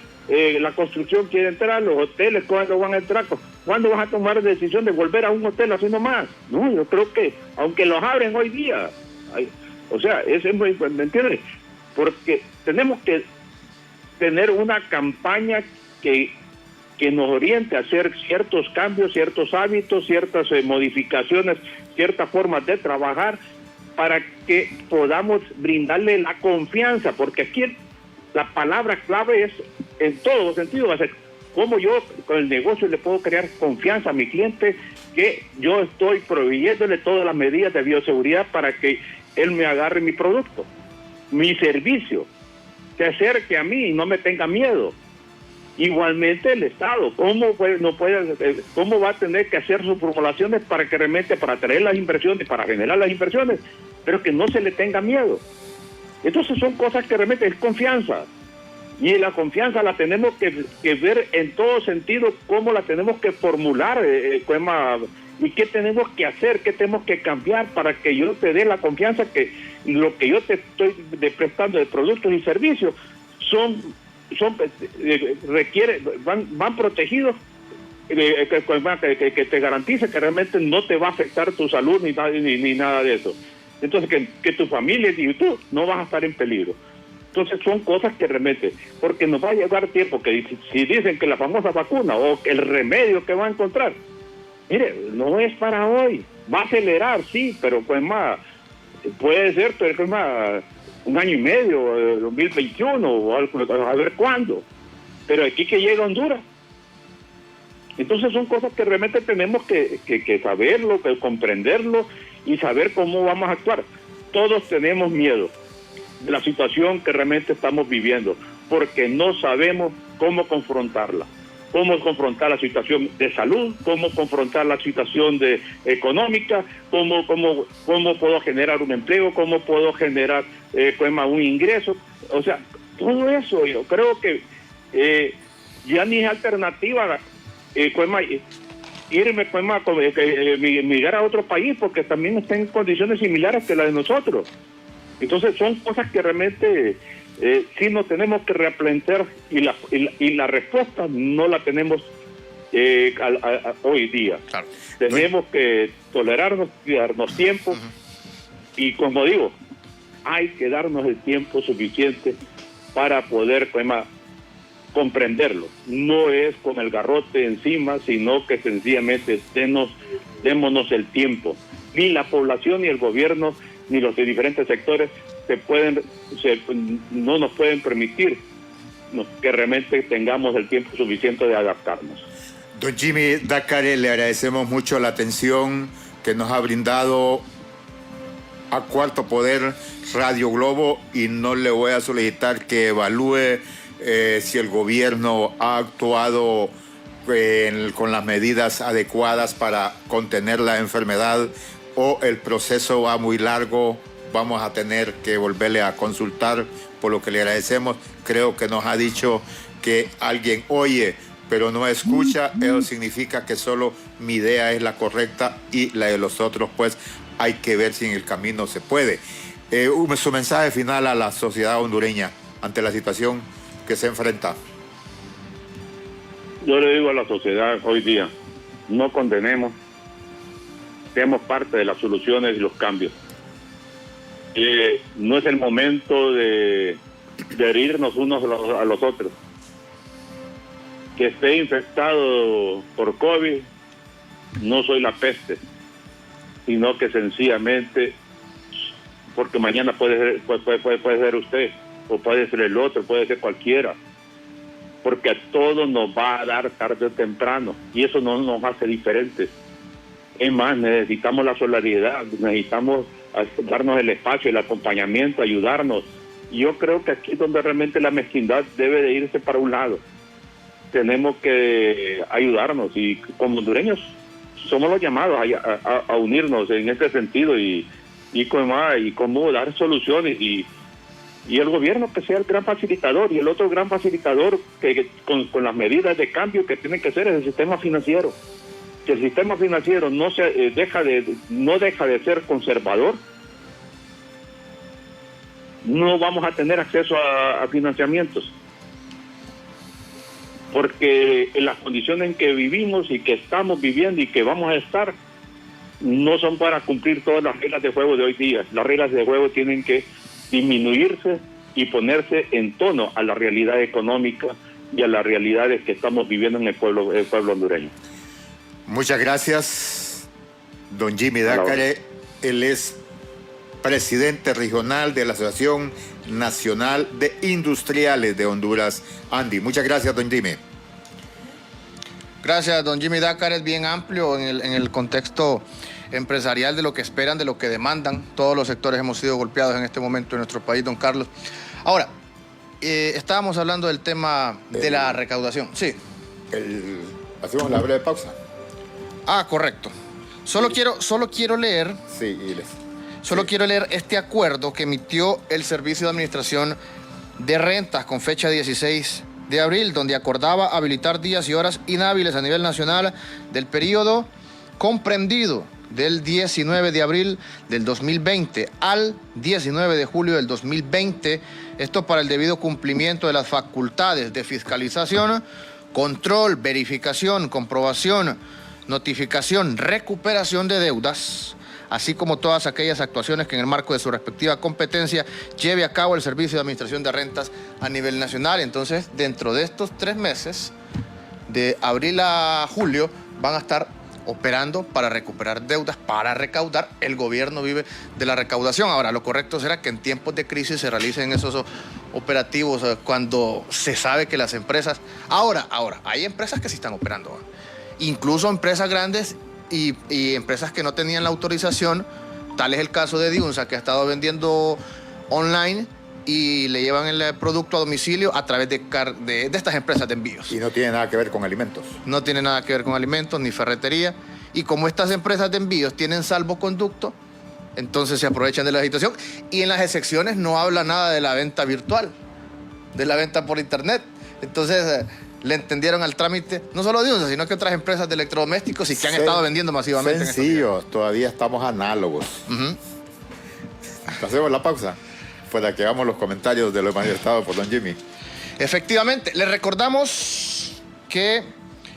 la construcción quiere entrar, los hoteles, ¿cuándo van a entrar? ¿Cuándo vas a tomar la decisión de volver a un hotel así nomás? No, yo creo que, aunque los abren hoy día, eso es muy, ¿me entiendes? Porque tenemos que tener una campaña que nos oriente a hacer ciertos cambios, ciertos hábitos, ciertas modificaciones, ciertas formas de trabajar para que podamos brindarle la confianza, porque aquí la palabra clave es en todos los sentidos, va a ser cómo yo con el negocio le puedo crear confianza a mi cliente, que yo estoy proveyéndole todas las medidas de bioseguridad para que él me agarre mi producto, mi servicio, se acerque a mí y no me tenga miedo. Igualmente el Estado, ¿cómo va a tener que hacer sus formulaciones para que realmente, para atraer las inversiones, para generar las inversiones, pero que no se le tenga miedo? Entonces son cosas que realmente es confianza. Y la confianza la tenemos que ver en todo sentido, cómo la tenemos que formular, y qué tenemos que hacer, qué tenemos que cambiar para que yo te dé la confianza que lo que yo te estoy prestando de productos y servicios van protegidos, que te garantice que realmente no te va a afectar tu salud ni nada de eso. Entonces que tu familia y tú no vas a estar en peligro. Entonces son cosas que realmente, porque nos va a llevar tiempo, que si dicen que la famosa vacuna o el remedio que va a encontrar, mire, no es para hoy, va a acelerar, sí, pero puede ser, pero un año y medio, 2021, o algo, a ver cuándo. Pero aquí que llega Honduras. Entonces son cosas que realmente tenemos que saberlo, que comprenderlo y saber cómo vamos a actuar. Todos tenemos miedo de la situación que realmente estamos viviendo. porque no sabemos cómo confrontarla. Cómo confrontar la situación de salud, cómo confrontar la situación económica, cómo puedo generar un empleo, cómo puedo generar un ingreso. O sea, todo eso yo creo que ya ni es alternativa irme migrar a otro país, porque también está en condiciones similares que las de nosotros. Entonces son cosas que realmente sí nos tenemos que replantear, y la respuesta no la tenemos hoy día. Claro. Tenemos que tolerarnos y darnos tiempo, y como digo, hay que darnos el tiempo suficiente para poder comprenderlo. No es con el garrote encima, sino que sencillamente démonos el tiempo. Ni la población, ni el gobierno, ni los de diferentes sectores no nos pueden permitir que realmente tengamos el tiempo suficiente de adaptarnos. Don Jimmy Dácares, le agradecemos mucho la atención que nos ha brindado a Cuarto Poder Radio Globo, y no le voy a solicitar que evalúe si el gobierno ha actuado con las medidas adecuadas para contener la enfermedad, o el proceso va muy largo. Vamos a tener que volverle a consultar, por lo que le agradecemos. Creo que nos ha dicho que alguien oye pero no escucha. Eso significa que solo mi idea es la correcta, y la de los otros pues hay que ver si en el camino se puede. Su mensaje final a la sociedad hondureña ante la situación que se enfrenta. Yo le digo a la sociedad hoy día, no condenemos, seamos parte de las soluciones y los cambios. No es el momento de herirnos unos a los otros. Que esté infectado por COVID no soy la peste, sino que sencillamente, porque mañana puede ser usted, o puede ser el otro, puede ser cualquiera, porque a todos nos va a dar tarde o temprano, y eso no nos hace diferentes. Es más, necesitamos la solidaridad, necesitamos darnos el espacio, el acompañamiento, ayudarnos. Yo creo que aquí es donde realmente la mezquindad debe de irse para un lado. Tenemos que ayudarnos, y como hondureños somos los llamados a unirnos en este sentido, y cómo dar soluciones, y el gobierno que sea el gran facilitador, y el otro gran facilitador que con las medidas de cambio que tiene que ser es el sistema financiero. Si el sistema financiero no deja de ser conservador, no vamos a tener acceso a financiamientos, porque en las condiciones en que vivimos y que estamos viviendo y que vamos a estar, no son para cumplir todas las reglas de juego de hoy día. Las reglas de juego tienen que disminuirse y ponerse en tono a la realidad económica y a las realidades que estamos viviendo en el pueblo hondureño. Muchas gracias, don Jimmy Dácares. Él es presidente regional de la Asociación Nacional de Industriales de Honduras, Andy. Muchas gracias, don Jimmy. Gracias, don Jimmy Dácares, bien amplio en el contexto empresarial de lo que esperan, de lo que demandan. Todos los sectores hemos sido golpeados en este momento en nuestro país, don Carlos. Ahora, estábamos hablando del tema de la recaudación. Sí. Hacemos la breve pausa. Ah, correcto. Solo quiero leer. Sí, quiero leer este acuerdo que emitió el Servicio de Administración de Rentas con fecha 16 de abril, donde acordaba habilitar días y horas inhábiles a nivel nacional del periodo comprendido del 19 de abril del 2020 al 19 de julio del 2020, esto para el debido cumplimiento de las facultades de fiscalización, control, verificación, comprobación, notificación, recuperación de deudas, así como todas aquellas actuaciones que en el marco de su respectiva competencia lleve a cabo el Servicio de Administración de Rentas a nivel nacional. Entonces, dentro de estos 3 meses, de abril a julio, van a estar operando para recuperar deudas, para recaudar. El gobierno vive de la recaudación. Ahora, lo correcto será que en tiempos de crisis se realicen esos operativos cuando se sabe que las empresas... Ahora, hay empresas que sí están operando, incluso empresas grandes y empresas que no tenían la autorización. Tal es el caso de Diunsa, que ha estado vendiendo online y le llevan el producto a domicilio a través de estas empresas de envíos. Y no tiene nada que ver con alimentos. No tiene nada que ver con alimentos ni ferretería. Y como estas empresas de envíos tienen salvoconducto, entonces se aprovechan de la situación. Y en las excepciones no habla nada de la venta virtual, de la venta por internet. Entonces le entendieron al trámite, no solo de UNSA, sino que otras empresas de electrodomésticos y que han estado vendiendo masivamente. Sencillo, todavía estamos análogos. Hacemos la pausa para que hagamos los comentarios de lo manifestado por don Jimmy. Efectivamente, les recordamos que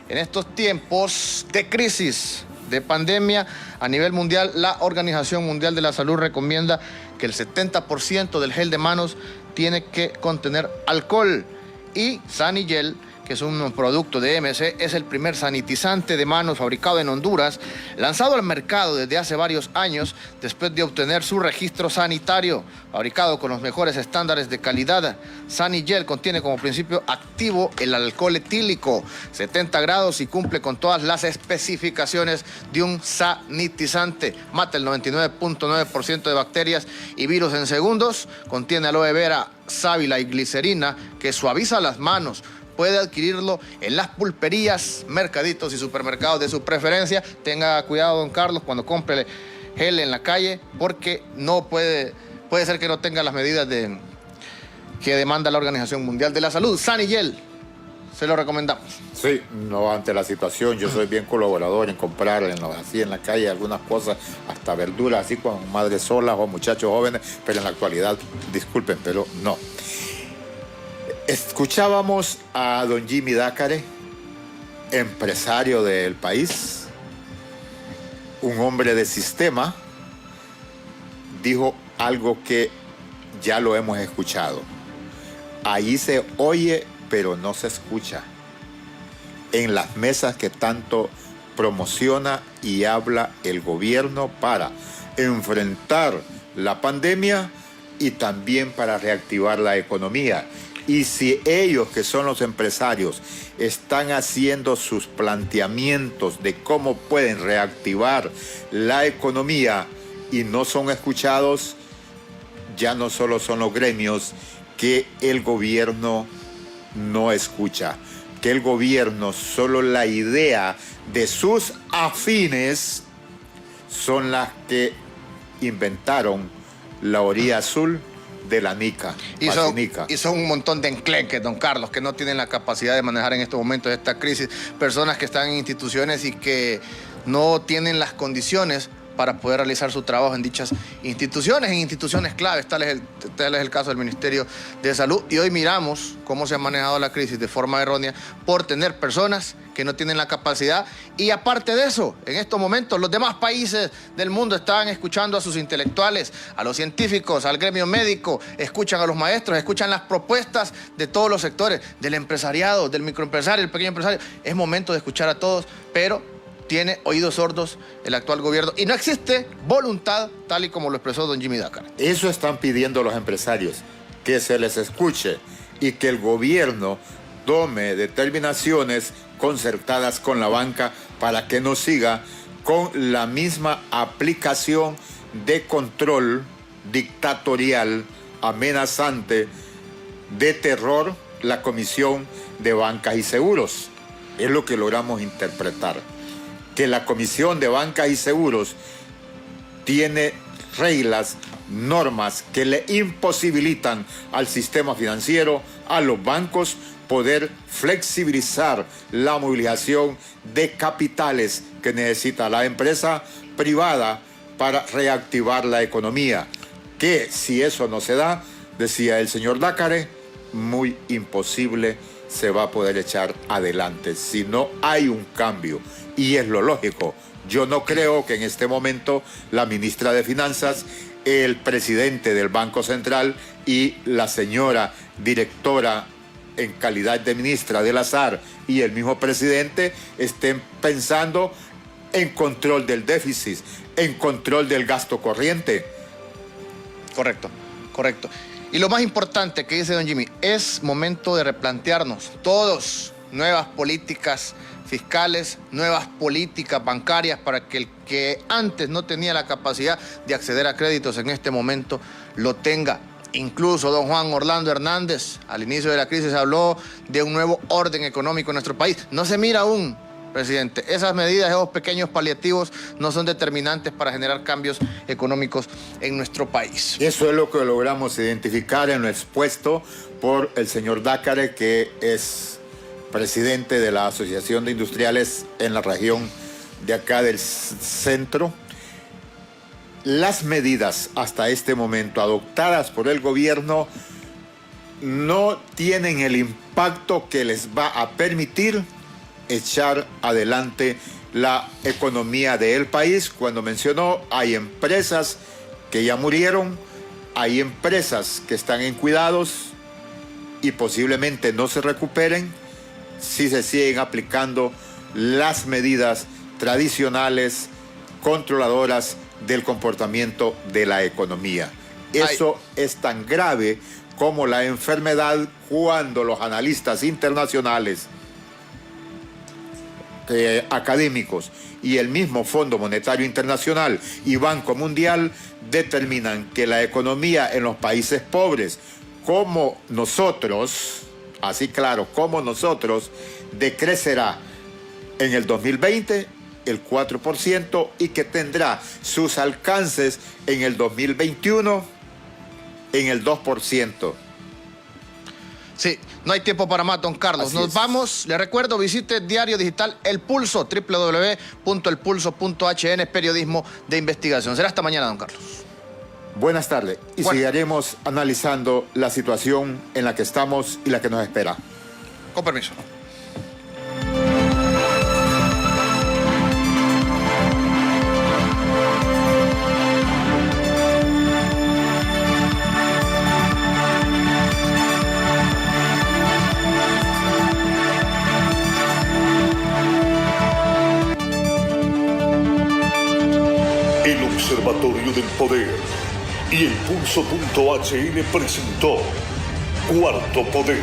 en estos tiempos de crisis, de pandemia a nivel mundial, la Organización Mundial de la Salud recomienda que el 70% del gel de manos tiene que contener alcohol. Y Sanigel, que es un producto de MC, es el primer sanitizante de manos fabricado en Honduras, lanzado al mercado desde hace varios años después de obtener su registro sanitario, fabricado con los mejores estándares de calidad. Sanigel contiene como principio activo el alcohol etílico, 70 grados, y cumple con todas las especificaciones de un sanitizante. Mata el 99.9% de bacterias y virus en segundos. Contiene aloe vera, sábila y glicerina, que suaviza las manos. Puede adquirirlo en las pulperías, mercaditos y supermercados de su preferencia. Tenga cuidado, don Carlos, cuando compre gel en la calle, porque no puede ser que no tenga las medidas que demanda la Organización Mundial de la Salud. Sanigel, se lo recomendamos. Sí, no, ante la situación, yo soy bien colaborador en comprar así en la calle algunas cosas, hasta verduras, así con madres solas o muchachos jóvenes, pero en la actualidad, disculpen, pero no. Escuchábamos a don Jimmy Dácare, empresario del país, un hombre de sistema, dijo algo que ya lo hemos escuchado. Ahí se oye, pero no se escucha. En las mesas que tanto promociona y habla el gobierno para enfrentar la pandemia y también para reactivar la economía. Y si ellos, que son los empresarios, están haciendo sus planteamientos de cómo pueden reactivar la economía y no son escuchados, ya no solo son los gremios que el gobierno no escucha, que el gobierno, solo la idea de sus afines son las que inventaron la orilla azul de la Nica. Y son un montón de enclenques, don Carlos, que no tienen la capacidad de manejar en estos momentos esta crisis. Personas que están en instituciones y que no tienen las condiciones para poder realizar su trabajo en dichas instituciones, en instituciones claves. Tal es el caso del Ministerio de Salud. Y hoy miramos cómo se ha manejado la crisis de forma errónea por tener personas que no tienen la capacidad. Y aparte de eso, en estos momentos los demás países del mundo están escuchando a sus intelectuales, a los científicos, al gremio médico, escuchan a los maestros, escuchan las propuestas de todos los sectores, del empresariado, del microempresario, el pequeño empresario. Es momento de escuchar a todos, pero tiene oídos sordos el actual gobierno y no existe voluntad, tal y como lo expresó don Jimmy Dácare. Eso están pidiendo los empresarios, que se les escuche y que el gobierno tome determinaciones concertadas con la banca para que no siga con la misma aplicación de control dictatorial, amenazante, de terror, la Comisión de Bancas y Seguros. Es lo que logramos interpretar, que la Comisión de Bancas y Seguros tiene reglas, normas que le imposibilitan al sistema financiero, a los bancos, poder flexibilizar la movilización de capitales que necesita la empresa privada para reactivar la economía. Que si eso no se da, decía el señor Dácare, muy imposible se va a poder echar adelante si no hay un cambio. Y es lo lógico. Yo no creo que en este momento la ministra de Finanzas, el presidente del Banco Central y la señora directora en calidad de ministra del Azar y el mismo presidente estén pensando en control del déficit, en control del gasto corriente. Correcto, correcto. Y lo más importante que dice don Jimmy, es momento de replantearnos todos nuevas políticas fiscales, nuevas políticas bancarias para que el que antes no tenía la capacidad de acceder a créditos en este momento lo tenga. Incluso don Juan Orlando Hernández, al inicio de la crisis, habló de un nuevo orden económico en nuestro país. No se mira aún, presidente. Esas medidas, esos pequeños paliativos, no son determinantes para generar cambios económicos en nuestro país. Eso es lo que logramos identificar en lo expuesto por el señor Dácare, que es presidente de la Asociación de Industriales en la región de acá del centro. Las medidas hasta este momento adoptadas por el gobierno no tienen el impacto que les va a permitir echar adelante la economía del país. Cuando mencionó, hay empresas que ya murieron, hay empresas que están en cuidados y posiblemente no se recuperen si se siguen aplicando las medidas tradicionales controladoras del comportamiento de la economía. Eso es tan grave como la enfermedad cuando los analistas internacionales, académicos y el mismo Fondo Monetario Internacional y Banco Mundial determinan que la economía en los países pobres, como nosotros, así claro, como nosotros, decrecerá en el 2020 el 4% y que tendrá sus alcances en el 2021 en el 2%. Sí, no hay tiempo para más, don Carlos. Así Nos es. vamos. Le recuerdo, visite diario digital El Pulso, www.elpulso.hn, periodismo de investigación. Será hasta mañana, don Carlos. Buenas tardes y Bueno. seguiremos analizando la situación en la que estamos y la que nos espera. Con permiso. El Observatorio del Poder y el Pulso.hn presentó Cuarto Poder.